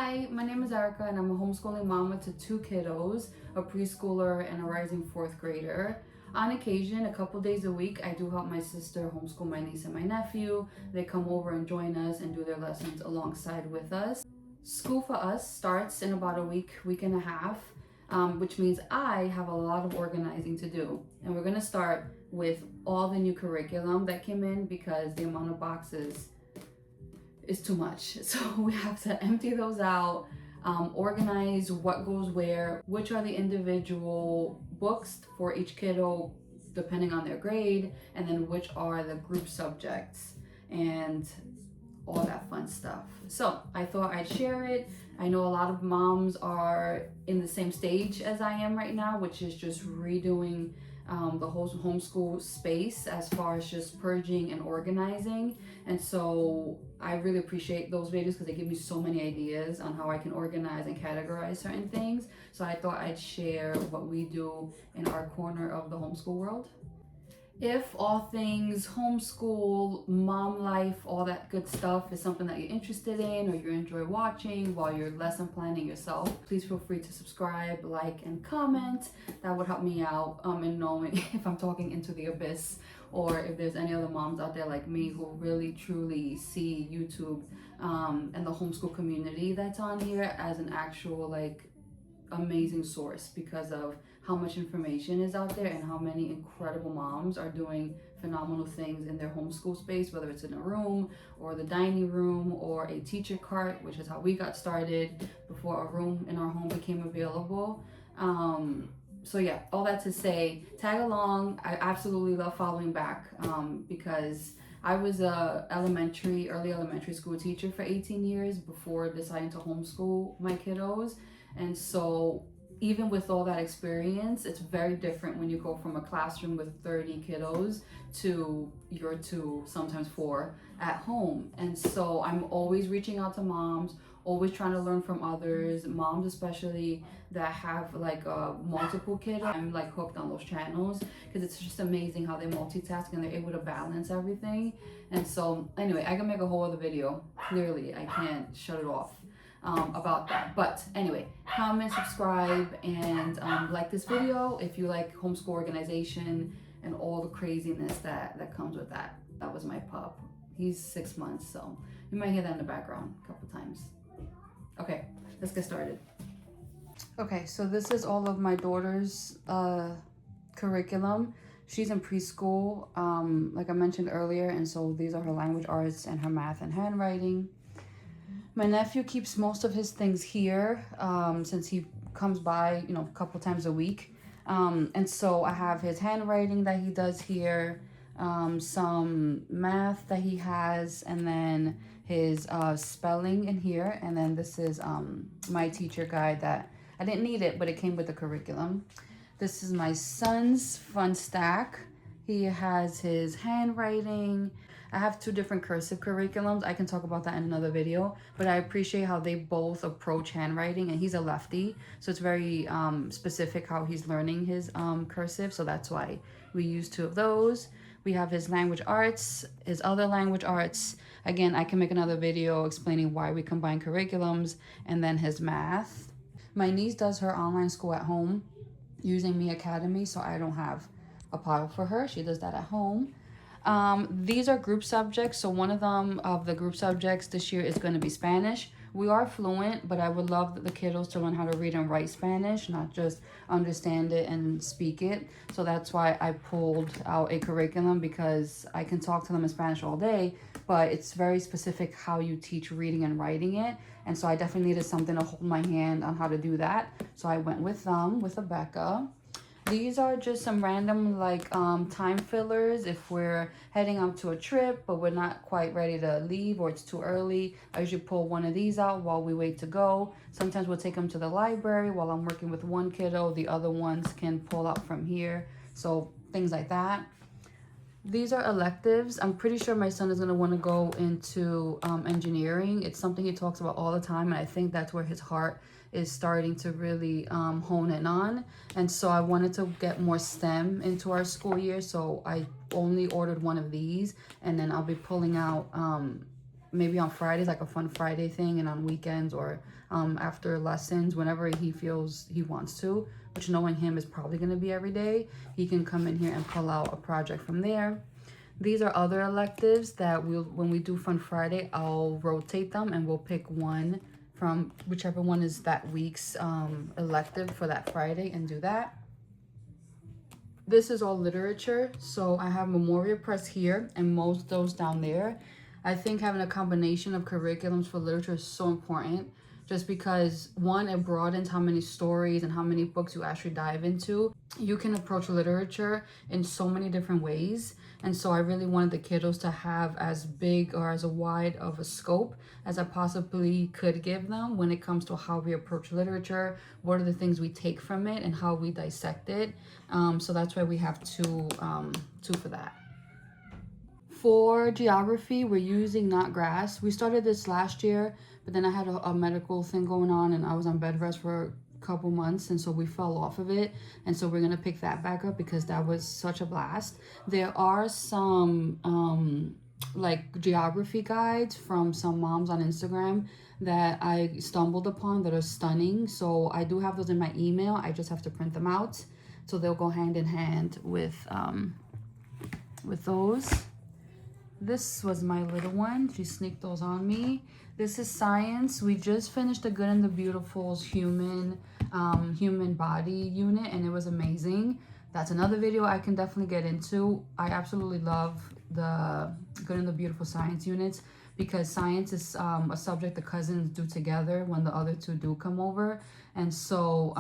Hi, my name is Erica and I'm a homeschooling mama to two kiddos, a preschooler and a rising fourth grader. On occasion, a couple days a week, I do help my sister homeschool my niece and my nephew. They come over and join us and do their lessons alongside with us. School for us starts in about a week and a half, which means I have a lot of organizing to do. And we're gonna start with all the new curriculum that came in because the amount of boxes is too much. So we have to empty those out, organize what goes where, which are the individual books for each kiddo depending on their grade, and then which are the group subjects and all that fun stuff. So I thought I'd share it. I know a lot of moms are in the same stage as I am right now, which is just redoing the whole homeschool space as far as just purging and organizing. And so I really appreciate those videos because they give me so many ideas on how I can organize and categorize certain things. So I thought I'd share what we do in our corner of the homeschool world. If all things homeschool, mom life, all that good stuff is something that you're interested in or you enjoy watching while you're lesson planning yourself, please feel free to subscribe, like, and comment. That would help me out in knowing if I'm talking into the abyss or if there's any other moms out there like me who really truly see YouTube and the homeschool community that's on here as an actual amazing source because of how much information is out there and how many incredible moms are doing phenomenal things in their homeschool space, whether it's in a room or the dining room or a teacher cart, which is how we got started before a room in our home became available. So yeah, all that to say, tag along. I absolutely love following back because I was a early elementary school teacher for 18 years before deciding to homeschool my kiddos. And so even with all that experience, it's very different when you go from a classroom with 30 kiddos to your 2, sometimes 4 at home. And so I'm always reaching out to moms, always trying to learn from others, moms especially that have multiple kids. I'm hooked on those channels because it's just amazing how they multitask and they're able to balance everything. And so anyway, I can make a whole other video. Clearly, I can't shut it off about that. But anyway, comment, subscribe, and like this video if you like homeschool organization and all the craziness that comes with that. That was my pup. He's 6 months, so you might hear that in the background a couple times. Okay, let's get started. Okay, so this is all of my daughter's curriculum. She's in preschool, like I mentioned earlier, and so these are her language arts and her math and handwriting. My nephew keeps most of his things here since he comes by, a couple times a week. And so I have his handwriting that he does here, some math that he has, and then his spelling in here. And then this is my teacher guide that I didn't need it, but it came with the curriculum. This is my son's fun stack. He has his handwriting. I have 2 different cursive curriculums. I can talk about that in another video, but I appreciate how they both approach handwriting, and he's a lefty, so it's very specific how he's learning his cursive, so that's why we use 2 of those. We have his language arts, his other language arts. Again, I can make another video explaining why we combine curriculums, and then his math. My niece does her online school at home using Me Academy, so I don't have a pile for her. She does that at home. These are group subjects. So one of them of the group subjects this year is going to be Spanish. We are fluent, but I would love the kiddos to learn how to read and write Spanish, not just understand it and speak it. So that's why I pulled out a curriculum, because I can talk to them in Spanish all day, but it's very specific how you teach reading and writing it. And so I definitely needed something to hold my hand on how to do that. So I went with Becca. These are just some random time fillers if we're heading out to a trip but we're not quite ready to leave or it's too early. I usually pull one of these out while we wait to go. Sometimes we'll take them to the library while I'm working with one kiddo. The other ones can pull out from here. So things like that. These are electives. I'm pretty sure my son is going to want to go into engineering. It's something he talks about all the time, and I think that's where his heart is starting to really hone in on. And so I wanted to get more STEM into our school year, so I only ordered one of these, and then I'll be pulling out maybe on Fridays, like a fun Friday thing, and on weekends or after lessons, whenever he feels he wants to, which knowing him is probably going to be every day, he can come in here and pull out a project from there. These are other electives that when we do Fun Friday, I'll rotate them and we'll pick one from whichever one is that week's elective for that Friday and do that. This is all literature. So I have Memorial Press here and most of those down there. I think having a combination of curriculums for literature is so important, just because one, it broadens how many stories and how many books you actually dive into. You can approach literature in so many different ways. And so I really wanted the kiddos to have as big or as wide of a scope as I possibly could give them when it comes to how we approach literature, what are the things we take from it, and how we dissect it. So that's why we have two for that. For geography, we're using Not Grass. We started this last year, but then I had a medical thing going on and I was on bed rest for a couple months, and so we fell off of it, and so we're gonna pick that back up because that was such a blast. There are some like geography guides from some moms on Instagram that I stumbled upon that are stunning, so I do have those in my email. I just have to print them out, so they'll go hand in hand with those. This was my little one. She sneaked those on me. This is science. We just finished The Good and the Beautiful's human body unit, and it was amazing. That's another video I can definitely get into. I absolutely love the Good and the Beautiful science units because science is a subject the cousins do together when the other two do come over. And so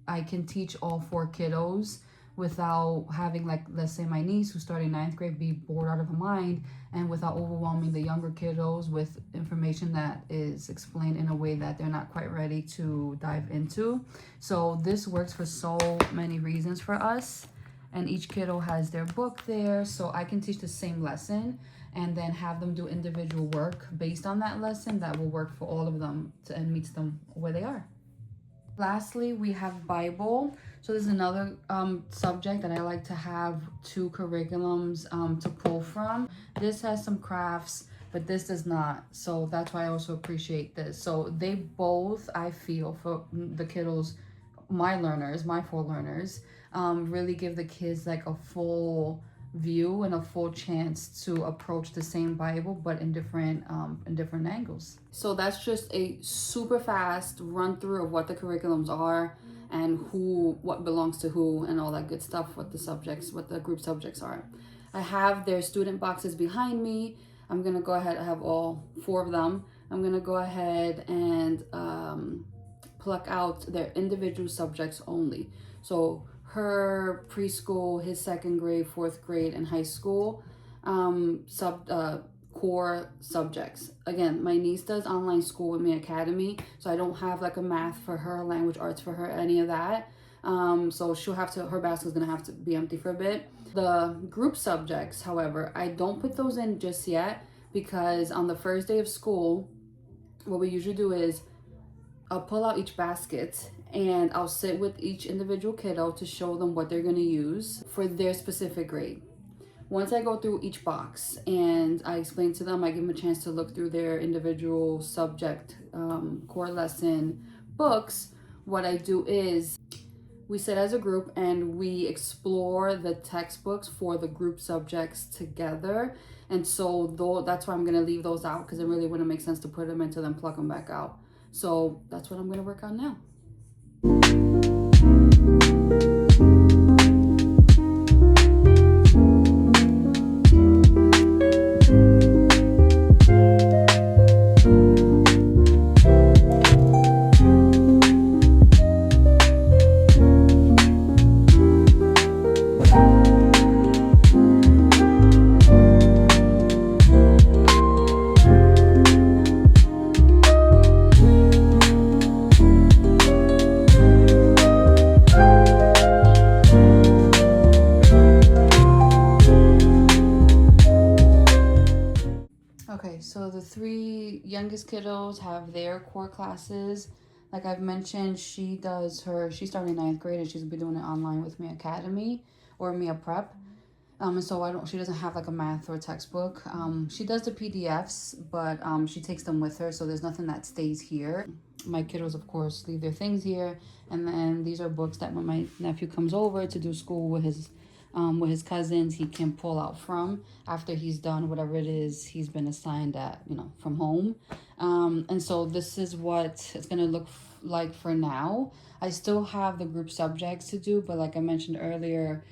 I can teach all 4 kiddos without having, like, let's say my niece who's starting 9th grade be bored out of her mind, and without overwhelming the younger kiddos with information that is explained in a way that they're not quite ready to dive into. So this works for so many reasons for us, and each kiddo has their book there, so I can teach the same lesson and then have them do individual work based on that lesson that will work for all of them and meets them where they are. Lastly, we have Bible. So this is another subject that I like to have 2 curriculums to pull from. This has some crafts, but this does not. So that's why I also appreciate this. So they both, I feel, for the kiddos, my learners, my 4 learners, really give the kids like a full view and a full chance to approach the same Bible, but in different angles. So that's just a super fast run through of what the curriculums are and what belongs to who and all that good stuff, what the group subjects are. I have their student boxes behind me. I'm gonna go ahead, I have all 4 of them. I'm gonna go ahead and pluck out their individual subjects only. So her preschool, his 2nd grade, 4th grade, and high school core subjects. Again, my niece does online school with me academy, so I don't have like a math for her, language arts for her, any of that. So she'll have to, her basket's gonna have to be empty for a bit. The group subjects, however, I don't put those in just yet because on the first day of school, what we usually do is I'll pull out each basket and I'll sit with each individual kiddo to show them what they're gonna use for their specific grade. Once I go through each box and I explain to them, I give them a chance to look through their individual subject core lesson books, what I do is we sit as a group and we explore the textbooks for the group subjects together. And so that's why I'm gonna leave those out because it really wouldn't make sense to put them into them, pluck them back out. So that's what I'm gonna work on now. So the 3 youngest kiddos have their core classes. Like I've mentioned, she's starting 9th grade and she's been doing it online with me academy or Mia Prep. And so she doesn't have like a math or textbook. She does the PDFs, but she takes them with her, so there's nothing that stays here. My kiddos, of course, leave their things here, and then these are books that when my nephew comes over to do school with his cousins, he can pull out from after he's done whatever it is he's been assigned at, from home. And so this is what it's gonna look like for now. I still have the group subjects to do, but like I mentioned earlier,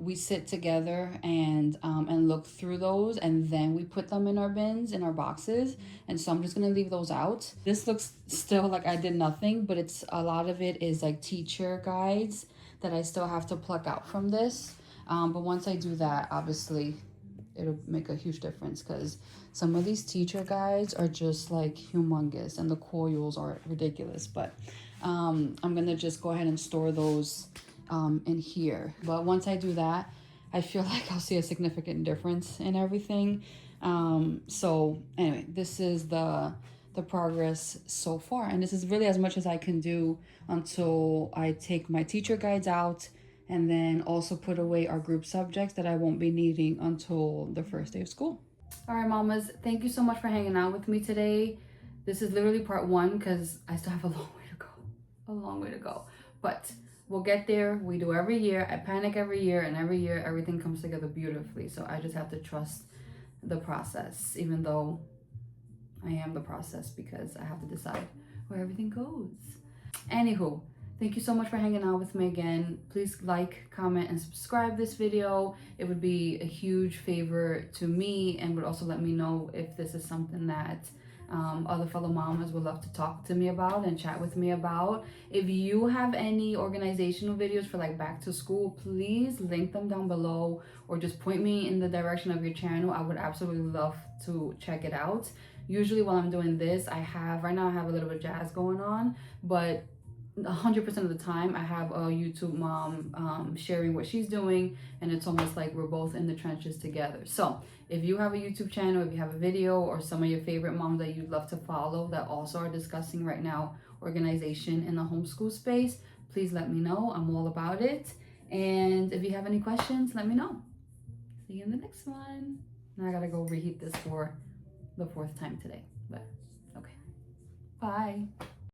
we sit together and look through those, and then we put them in our bins, in our boxes. And so I'm just gonna leave those out. This looks still like I did nothing, but it's a lot of it is like teacher guides that I still have to pluck out from this. But once I do that, obviously it'll make a huge difference, because some of these teacher guides are just like humongous and the coils are ridiculous. But I'm gonna just go ahead and store those in here. But once I do that, I feel like I'll see a significant difference in everything. So anyway, this is the progress so far, and this is really as much as I can do until I take my teacher guides out, and then also put away our group subjects that I won't be needing until the first day of school. All right, mamas, thank you so much for hanging out with me today. This is literally part one, because I still have a long way to go, but we'll get there. We do every year. I panic every year, and every year everything comes together beautifully. So I just have to trust the process, even though I am the process, because I have to decide where everything goes. Anywho, thank you so much for hanging out with me again. Please like, comment, and subscribe this video. It would be a huge favor to me, and would also let me know if this is something that other fellow mamas would love to talk to me about and chat with me about. If you have any organizational videos for like back to school, please link them down below, or just point me in the direction of your channel. I would absolutely love to check it out. Usually while I'm doing this, right now I have a little bit of jazz going on, but 100% of the time I have a YouTube mom sharing what she's doing, and it's almost like we're both in the trenches together. So if you have a YouTube channel, if you have a video, or some of your favorite moms that you'd love to follow that also are discussing right now organization in the homeschool space, please let me know. I'm all about it. And if you have any questions, let me know. See you in the next one. Now I gotta go reheat this for the 4th time today, but okay. Bye.